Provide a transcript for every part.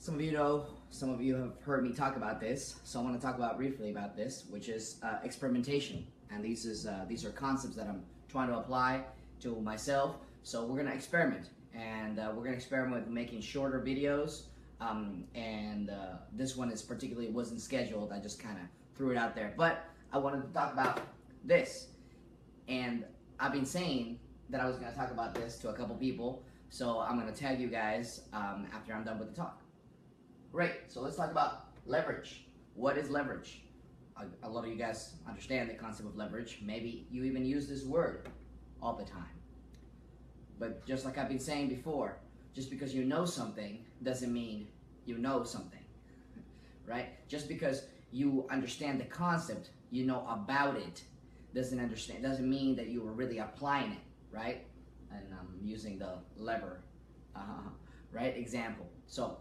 Some of you know, some of you have heard me talk about this, so I want to talk about briefly about this, which is experimentation. And these are concepts that I'm trying to apply to myself. So we're gonna experiment, and we're gonna experiment with making shorter videos. This one is particularly wasn't scheduled. I just kind of threw it out there, but I wanted to talk about this. And I've been saying that I was gonna talk about this to a couple people, so I'm gonna tag you guys after I'm done with the talk. Great, so let's talk about leverage. What is leverage? A lot of you guys understand the concept of leverage. Maybe you even use this word all the time. But just like I've been saying before, just because you know something doesn't mean you know something, right? Just because you understand the concept, you know about it, doesn't mean that you are really applying it, right? And I'm using the lever, right, example. So,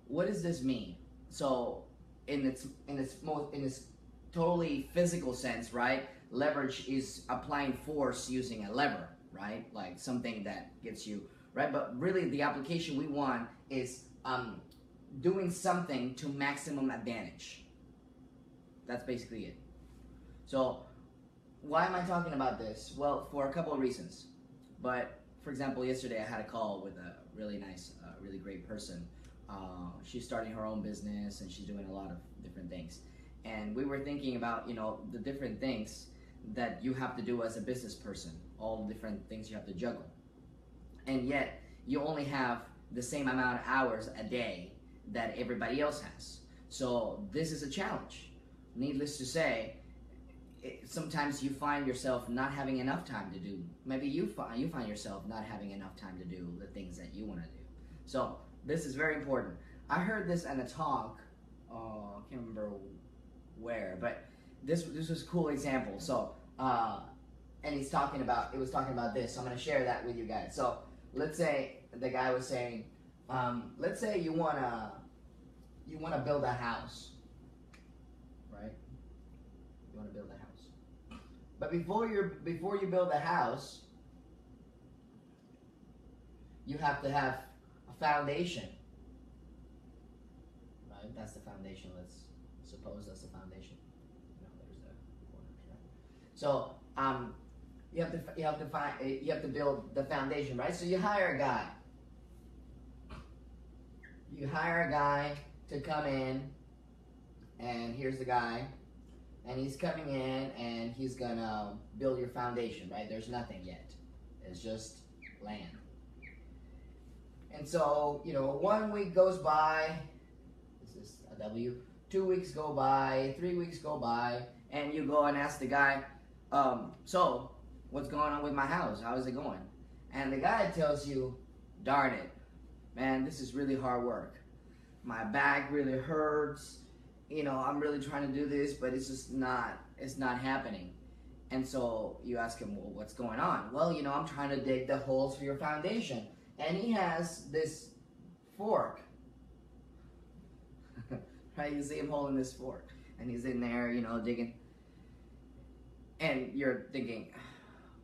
what does this mean? So, in its totally physical sense, right? Leverage is applying force using a lever, right? Like something that gets you, right? But really, the application we want is doing something to maximum advantage. That's basically it. So, why am I talking about this? Well, for a couple of reasons. But for example, yesterday I had a call with a really nice, really great person. She's starting her own business and she's doing a lot of different things. And we were thinking about, the different things that you have to do as a business person, all the different things you have to juggle. And yet, you only have the same amount of hours a day that everybody else has. So this is a challenge. Needless to say, sometimes you find yourself not having enough time to do. Maybe you find yourself not having enough time to do the things that you want to do. So this is very important. I heard this in a talk. I can't remember where, but this was a cool example. So and it was talking about this. So I'm going to share that with you guys. So let's say the guy was saying, let's say you wanna build a house, right? You want to build a house, but before you build a house, you have to have a foundation, right? That's the foundation. Let's suppose that's the foundation. No, there's the corners, right? So you have to build the foundation, right? So you hire a guy. You hire a guy to come in, and here's the guy. And he's coming in and he's gonna build your foundation, right? There's nothing yet. It's just land. And so, 1 week goes by. This is a W. 2 weeks go by, 3 weeks go by, and you go and ask the guy, so what's going on with my house? How is it going? And the guy tells you, darn it, man, this is really hard work. My back really hurts. I'm really trying to do this, but it's not happening. And so you ask him, well, what's going on? Well, I'm trying to dig the holes for your foundation. And he has this fork. Right? You see him holding this fork. And he's in there, digging. And you're thinking,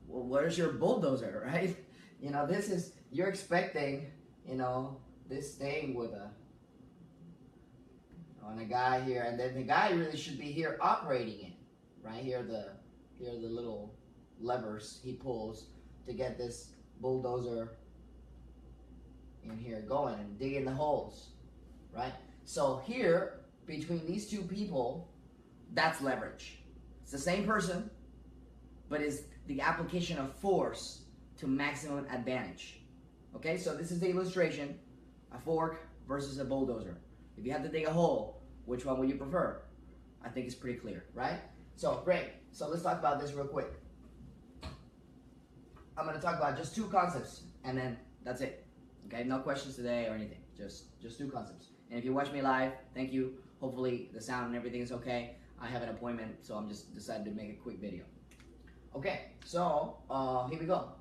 well, where's your bulldozer, right? You're expecting, this thing with on a guy here, and then the guy really should be here operating it, right? Here are the little levers he pulls to get this bulldozer in here going and digging the holes, right? So here, between these two people, that's leverage. It's the same person, but it's the application of force to maximum advantage. Okay, so this is the illustration, a fork versus a bulldozer. If you had to dig a hole, which one would you prefer? I think it's pretty clear, right? So, great. So let's talk about this real quick. I'm going to talk about just two concepts, and then that's it. Okay, no questions today or anything. Just two concepts. And if you watch me live, thank you. Hopefully the sound and everything is okay. I have an appointment, so I'm just decided to make a quick video. Okay, so here we go.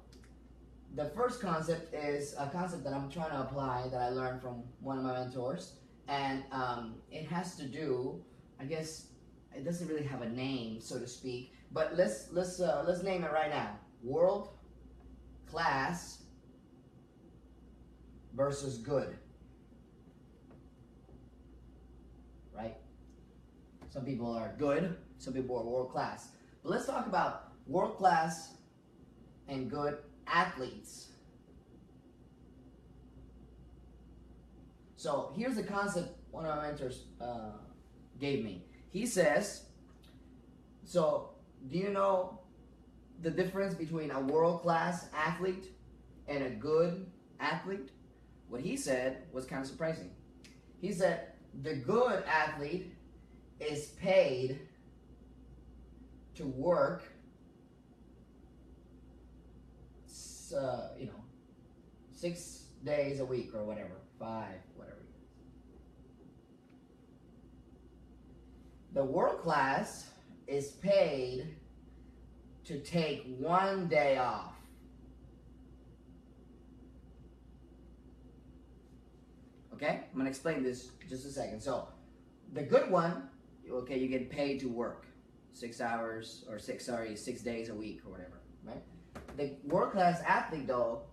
The first concept is a concept that I'm trying to apply that I learned from one of my mentors. And it has to do, I guess, it doesn't really have a name, so to speak, but let's name it right now. World class versus good. Some people are good, some people are world class. But let's talk about world class and good athletes. So here's the concept one of my mentors gave me. He says, so do you know the difference between a world-class athlete and a good athlete? What he said was kind of surprising. He said the good athlete is paid to work, 6 days a week or whatever, 5, whatever. The world class is paid to take 1 day off. Okay, I'm gonna explain this just a second. So, the good one, okay, you get paid to work 6 hours or 6 days a week or whatever, right? The world class athlete though,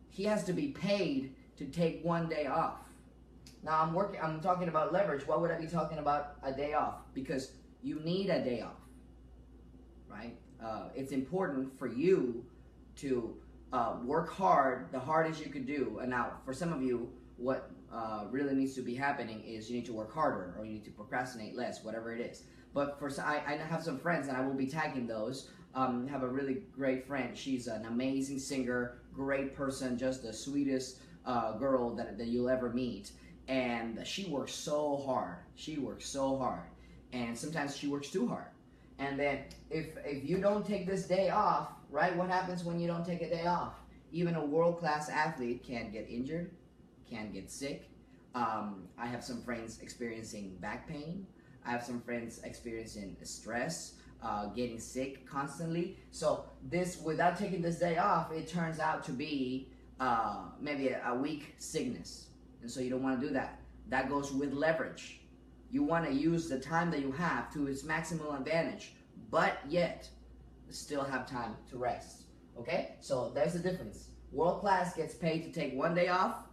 he has to be paid to take 1 day off. Now I'm talking about leverage. Why would I be talking about a day off? Because you need a day off, right? It's important for you to work hard, the hardest you could do. And now for some of you, what really needs to be happening is you need to work harder or you need to procrastinate less, whatever it is. But for I have some friends, and I will be tagging those. Have a really great friend. She's an amazing singer, great person, just the sweetest girl that you'll ever meet. And she works so hard. She works so hard. And sometimes she works too hard. And then if you don't take this day off, right, what happens when you don't take a day off? Even a world-class athlete can get injured, can get sick. I have some friends experiencing back pain. I have some friends experiencing stress, getting sick constantly. So this, without taking this day off, it turns out to be maybe a week sickness. And so you don't want to do that. That goes with leverage. You want to use the time that you have to its maximal advantage, but yet still have time to rest. Okay? So there's the difference. World class gets paid to take 1 day off.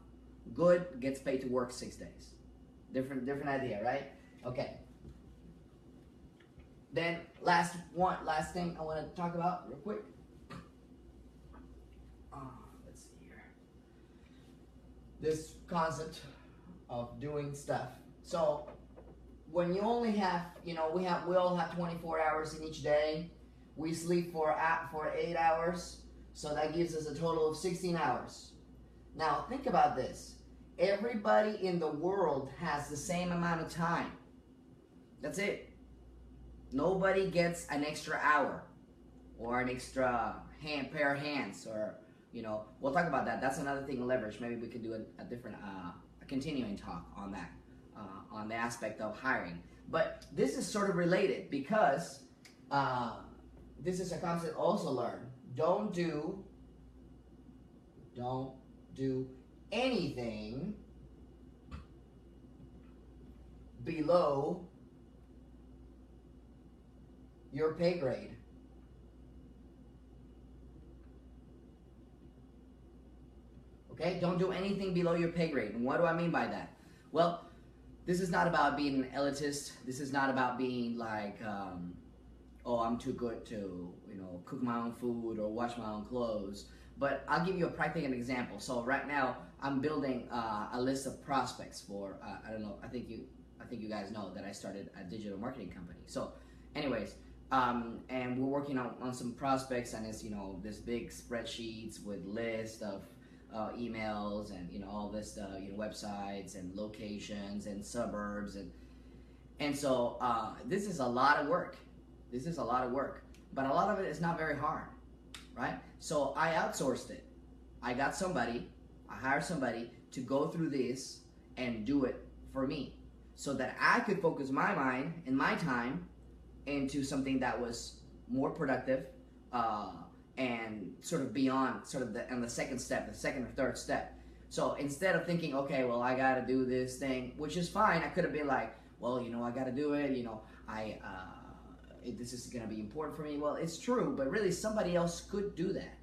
Good gets paid to work 6 days. Different idea, right? Okay. Then last thing I want to talk about real quick. Let's see here. This concept of doing stuff. So when you only have, we all have 24 hours in each day. We sleep for 8 hours, so that gives us a total of 16 hours. Now think about this. Everybody in the world has the same amount of time. That's it. Nobody gets an extra hour or an extra pair of hands, or we'll talk about that. That's another thing in leverage. Maybe we could do a different a continuing talk on that, on the aspect of hiring. But this is sort of related because this is a concept also learned. Don't do anything below your pay grade. Okay? Don't do anything below your pay grade. And what do I mean by that? Well, this is not about being an elitist. This is not about being like, oh, I'm too good to, cook my own food or wash my own clothes. But I'll give you a practical example. So right now, I'm building a list of prospects for, I don't know, I think you guys know that I started a digital marketing company. So anyways, and we're working on some prospects, and it's, this big spreadsheets with lists of emails and, all this, websites and locations and suburbs. And so this is a lot of work. This is a lot of work, but a lot of it is not very hard, right? So I outsourced it. I hired somebody to go through this and do it for me so that I could focus my mind and my time into something that was more productive and sort of beyond the second or third step. So instead of thinking, okay, well, I got to do this thing, which is fine. I could have been like, well, I got to do it. This is going to be important for me. Well, it's true, but really somebody else could do that.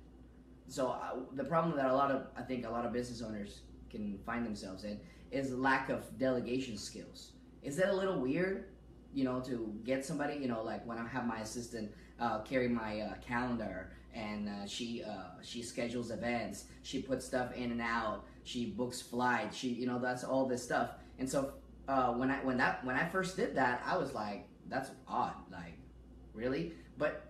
So the problem that I think a lot of business owners can find themselves in is lack of delegation skills. Is that a little weird? to get somebody, like when I have my assistant carry my calendar, and she schedules events, she puts stuff in and out, she books flights, that's all this stuff. And so when I first did that, I was like, that's odd, like, really? But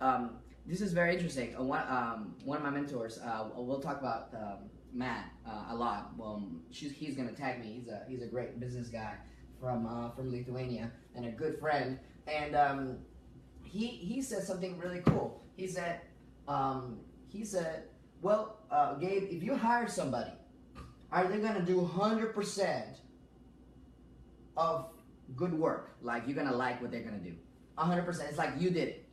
this is very interesting. One of my mentors, we'll talk about Matt a lot. He's gonna tag me. He's a great business guy from Lithuania and a good friend. And he said something really cool. He said, well, Gabe, if you hire somebody, are they gonna do 100% of good work? Like, you're gonna like what they're gonna do 100%? It's like you did it.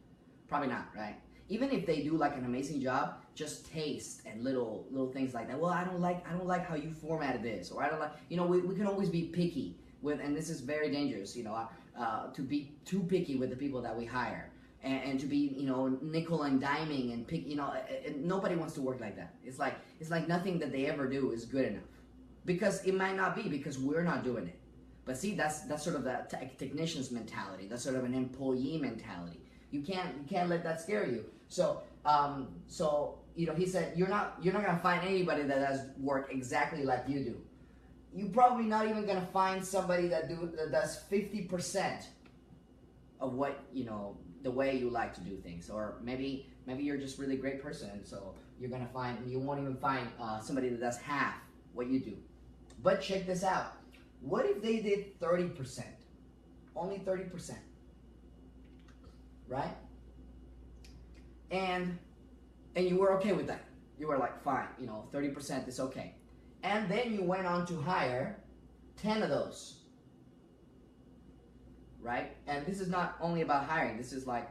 Probably not, right? Even if they do like an amazing job, just taste and little things like that. Well, I don't like how you formatted this, or I don't like, we can always be picky with, and this is very dangerous, to be too picky with the people that we hire, and to be, nickel and diming and pick, nobody wants to work like that. It's like nothing that they ever do is good enough, because it might not be, because we're not doing it. But see, that's sort of the technician's mentality. That's sort of an employee mentality. You can't let that scare you. So he said, you're not gonna find anybody that does work exactly like you do. You're probably not even gonna find somebody that does 50% of what, the way you like to do things. Or maybe you're just a really great person, so you won't even find somebody that does half what you do. But check this out. What if they did 30%? Only 30%. Right? And you were okay with that. You were like, fine, 30% is okay. And then you went on to hire 10 of those. Right? And this is not only about hiring. This is like,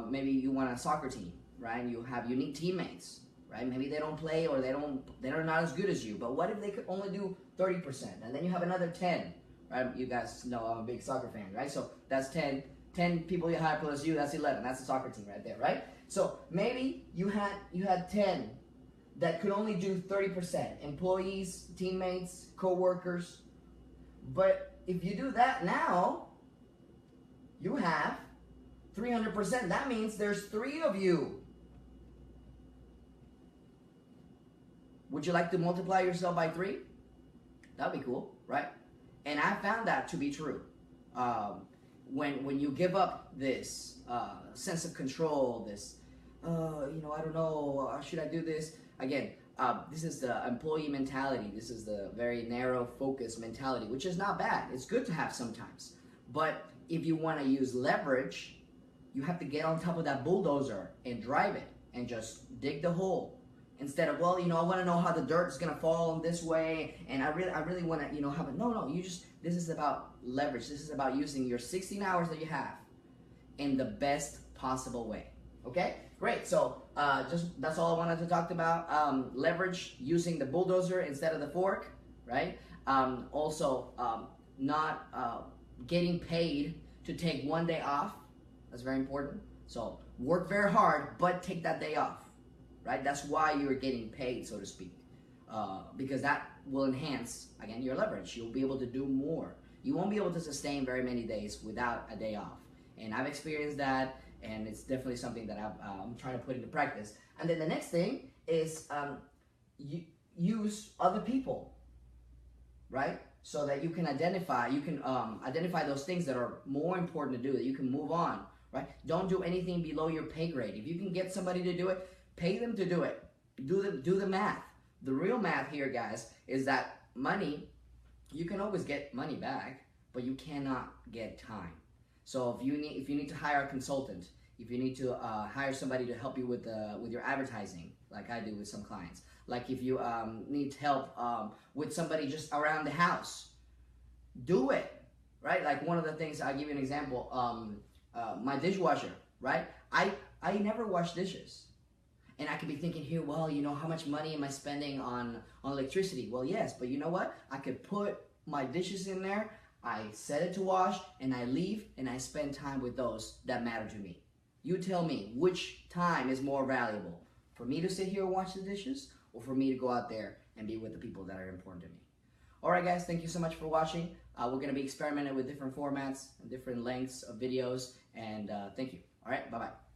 maybe you want a soccer team, right? And you have unique teammates, right? Maybe they don't play, or they're not as good as you. But what if they could only do 30%? And then you have another 10, right? You guys know I'm a big soccer fan, right? So that's 10 people you hire plus you, that's 11. That's a soccer team right there, right? So maybe you had 10 that could only do 30%. Employees, teammates, co-workers. But if you do that now, you have 300%. That means there's 3 of you. Would you like to multiply yourself by 3? That'd be cool, right? And I found that to be true. When you give up this sense of control, this, I don't know, should I do this? Again, this is the employee mentality. This is the very narrow focus mentality, which is not bad. It's good to have sometimes. But if you want to use leverage, you have to get on top of that bulldozer and drive it and just dig the hole. Instead of, well, I want to know how the dirt is going to fall in this way, and I really want to, have it. No, this is about leverage. This is about using your 16 hours that you have in the best possible way. Okay? Great. So, that's all I wanted to talk about. Leverage, using the bulldozer instead of the fork, right? Also, not getting paid to take one day off. That's very important. So, work very hard, but take that day off. Right? That's why you're getting paid, so to speak, because that will enhance, again, your leverage. You'll be able to do more. You won't be able to sustain very many days without a day off. And I've experienced that, and it's definitely something that I'm trying to put into practice. And then the next thing is use other people, right? So that you can identify those things that are more important to do, that you can move on, right? Don't do anything below your pay grade. If you can get somebody to do it, pay them to do it. Do the math. The real math here, guys, is that money, you can always get money back, but you cannot get time. So if you need to hire a consultant, if you need to hire somebody to help you with your advertising, like I do with some clients, like if you need help with somebody just around the house, do it, right? Like one of the things, I'll give you an example, my dishwasher, right? I never wash dishes. And I could be thinking here, well, how much money am I spending on electricity? Well, yes, but you know what? I could put my dishes in there, I set it to wash, and I leave, and I spend time with those that matter to me. You tell me, which time is more valuable? For me to sit here and wash the dishes, or for me to go out there and be with the people that are important to me? All right, guys, thank you so much for watching. We're going to be experimenting with different formats and different lengths of videos, and thank you. All right, bye-bye.